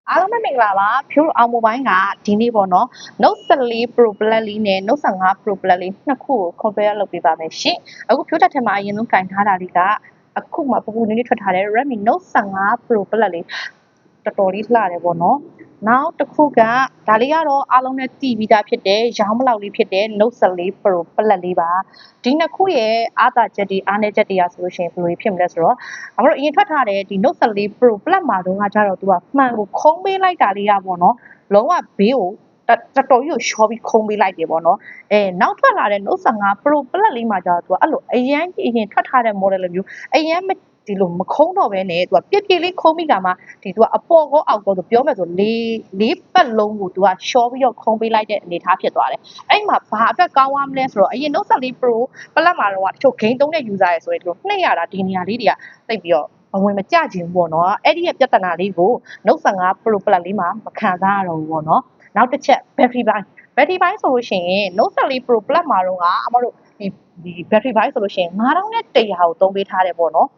အားလုံးပဲမင်္ဂလာပါဖြိုးအောင်မိုဘိုင်းကဒီနေ့ပေါ့နော် Note 14 Pro Plus လေးနဲ့ Note 15 Pro Plus လေးနှစ်ခုကို compare လုပ်ပေးပါမယ်ရှင်အခုဖြိုးတက်ထဲမှာအရင်ဆုံးကင်ထားတာလေးကအခုမှပူပူနည်းနည်းထွက်ထားတဲ့ Redmi Note 15 Pro Plus လေးတော်တော်လေးလှတယ်ပေါ့နော်နောက်တစ်ခုကဒါလေးကတော့အားလုံးနဲ့တည်ပြီးသားဖြစ်တဲ့ရောင်းမလောက်လေးဖြစ်တဲ့ Note 14 Pro Plus လေးပါဒီနှစ်ခုရဲ့အားသာချက်တွေအားနည်းချက်တွေကဆိုလို့ရှိရင်ဘယ်လိုဖြစ်မလဲဆိုတော့အမတို့အရင်ထွက်ထားတဲ့ဒီ Note 14 Pro Plus မှာတော့ကြတော့သူကမှန်ကိုခုံးပေးလိုက်တာလေးရပေါ့နော်လုံးဝဘေးကိုတော်တော်ကြီးကိုရှော့ပြီးခုံးပေးလိုက်တယ်ပေါ့နော်နောက်ထွက်လာတဲ့ Note 15 Pro Plus လေးမှာကျတော့သူကအဲ့လိုအရင်ထွက်ထားတဲ့ model လိုမျိုးအရင်ဒီလိုမခုံးတော့ဘဲနဲ့သူကပြက်ပြက်လေးခုံးပြီးကမှဒီသူကအပေါ်ကောအောက်ကောဆိုပြောမယ်ဆိုလေးပတ်လုံးကိုသူကရှော့ပြီးတော့ခုံးပေးလိုက်တဲ့အနေထားဖြစ်သွားတယ်အဲ့မှာဘာအတွက်ကောင်းသွားမလဲဆိုတော့အရင် Note 14 Pro Plus မှာတော့တချို့ gain သုံးတဲ့ user ရယ်ဆိုရင်ဒီလိုနှိပ်ရတာဒီနေရာလေးတွေကသိပ်ပြီးတော့မဝင်မကြချင်ဘူးပေါ့နော်အဲ့ဒီရဲ့ပြဿနာလေးကို Note 15 Pro Plus လေးမှာမခံစားရတော့ဘူးပေါ့နော်နောက်တစ်ချက် battery ပိုင်းဆိုလို့ရှိရင် Note 14 Pro Plus မှာတော့အမတို့ဒီ battery ပိုင်းဆိုလို့ရှိရင်9100ကိုသုံးပေးထားတယ်ပေါ့နော်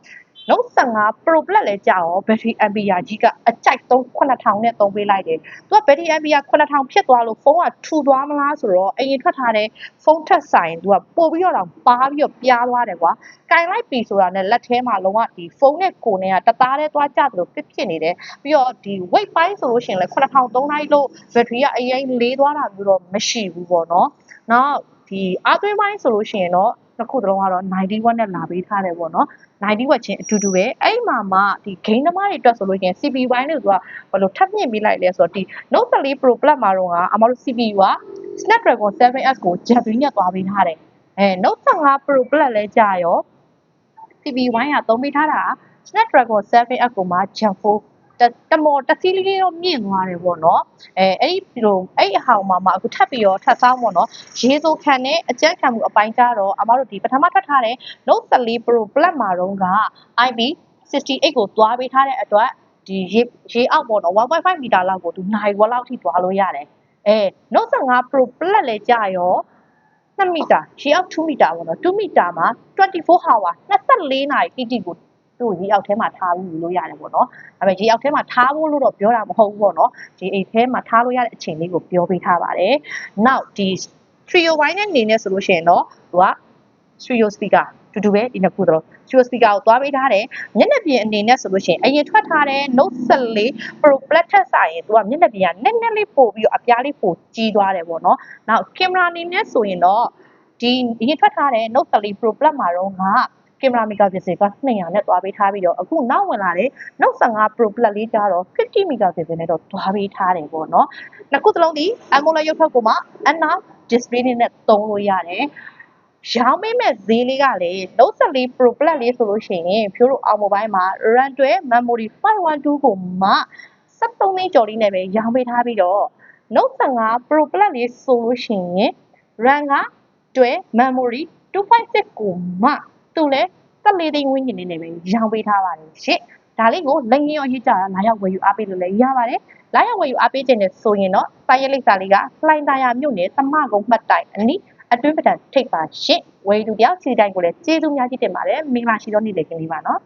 Note 15 Pro Plus လည်းကြာရော battery ampere ကြီးကအကြိုက်သုံး9000နဲ့သုံးပေးလိုက်တယ်သူက battery ampere 9000ဖြစ်သွားလို့ဖုန်းကထူသွားမလားဆိုတော့အရင်ထွက်ထားတဲ့ဖုန်းထက်ဆိုင်သူကပို့ပြီးတော့ပါပြီးတော့ပြားသွားတယ်ကွာကင်လိုက်ပြီဆိုတာနဲ့လက်ထဲမှာလုံးဝဒီဖုန်းနဲ့ကိုယ်နဲ့ကတသားတည်းသွားကြသလိုဖြစ်နေတယ်ပြီးတော့ဒီ weight ပိုင်းဆိုလို့ရှိရင်လည်း9000သုံးလိုက်လို့ battery ကအရင်လေးသွားတာမျိုးတော့မရှိဘူးပေါ့နော်နောက်ဒီအားသွင်းပိုင်းဆိုလို့ရှိရင်တော့တစ်ခုတလုံးကတော့90 watt နဲ့လာပေးထားတယ်ပေါ့နော်90 watt ချင်းအတူတူပဲအဲ့မှာမှဒီ gain သမားတွေအတွက်ဆိုလို့ရှိရင် CPU ဘိုင်းလေးကိုသူကဘယ်လိုထပ်မြင့်ပေးလိုက်လဲဆိုတော့ဒီ Note 14 Pro Plus မှာတော့အမတို့ CPU က Snapdragon 7S ကို Gen 3နဲ့သွားပေးထားတယ်Note 15 Pro Plus လည်းကြာရော CPU ဘိုင်းကသုံးပေးထားတာ Snapdragon 7S ကိုမှ Gen 4တမော်တစီးလေးတော့မြင့်သွားတယ်ပေါ့နော်အဲ့ဒီလိုအဲ့အဟောင်းမှာအခုထပ်ပြီးတော့ထပ်ဆောင်းပေါ့နော်ရေစိုးခံနဲ့အကြက်ခံမှုအပိုင်းကြတော့အမတို့ဒီပထမထွက်ထားတဲ့ Note 14 Pro Plus မှာတော့က IP68 ကိုသွားပေးထားတဲ့အတွက်ဒီရေအောက်ပေါ့နော် 1.5 မီတာလောက်ကိုသူနိုင်ဝက်လောက်ထိသွားလို့ရတယ်Note 15 Pro Plus လည်းကြာရော2 မီတာရေအောက်2 မီတာပေါ့နော်2 မီတာမှာ24 hour 24နာရီတိတိကိုသူ့ရေအောက်ထဲမှာထားပြီးလို့ရတယ်ပေါ့နော်ဒါပေမဲ့ရေအောက်ထဲမှာထားဖို့လို့တော့ပြောတာမဟုတ်ဘူးပေါ့နော်ဒီအိတ်ထဲမှာထားလို့ရတဲ့အချိန်လေးကိုပြောပေးထားပါတယ်နောက်ဒီ trio wine နဲ့နေနေဆိုလို့ရှိရင်တော့သူက stereo speaker တူတူပဲဒီနှစ်ခုတော့ stereo speaker ကိုသွားပေးထားတယ်မျက်နှာပြင်အနေနဲ့ဆိုလို့ရှိရင်အရင်ထွက်ထားတဲ့ Note 14 Pro Plus ထက်စာရင်သူကမျက်နှာပြင်ကနည်းနည်းလေးပို့ပြီးတော့အပြားလေးပိုကြီးသွားတယ်ပေါ့နော်နောက်ကင်မရာအနေနဲ့ဆိုရင်တော့ဒီအရင်ထွက်ထားတဲ့ Note 14 Pro Plus မှာတော့ကင်မရာမီဂါပစ်ဆယ်က200နဲ့သွားပေးထားပြီးတော့အခုနောက်ဝင်လာတဲ့ Note 15 Pro Plus လေးကျတော့50မီဂါပစ်ဆယ်နဲ့တော့သွားပေးထားတယ်ပေါ့နော်နှစ်ခုစလုံးဒီ AMOLED ရုပ်ထွက်ကိုမှ Ana display နဲ့သုံးလို့ရတယ်ရောင်းပေးမဲ့ဈေးလေးကလေ Note 14 Pro Plus လေးဆိုလို့ရှိရင်ဖြိုးတို့အောင်မိုဘိုင်းမှာ RAM တွဲ memory 512ကိုမှ73သိန်းကျော်လေးနဲ့ပဲရောင်းပေးထားပြီးတော့ Note 15 Pro Plus လေးဆိုလို့ရှိရင် RAM ကတွဲ memory 256ကိုမှသူလည်း14သိန်းဝန်းကျင်လေးနဲ့ပဲရောင်းပေးထားပါတယ်ရှင့်ဒါလေးကိုလက်ငင်းရောရေးကြတာလာရောက်ဝယ်ယူအားပေးလို့လည်းရပါတယ်လာရောက်ဝယ်ယူအားပေးခြင်းနဲ့ဆိုရင်တော့စာရေးလိပ်စာလေးကလှိုင်သာယာမြို့နယ်သမကုန်းမှတ်တိုင်အနီးအတွင်းပဒံထိပ်ပါရှင့်ဝယ်ယူတယောက်ခြေတိုင်းကိုလည်းကျေးဇူးများကြီးတင်ပါတယ်မင်္ဂလာရှိသောနေ့လည်ခင်းလေးပါနော်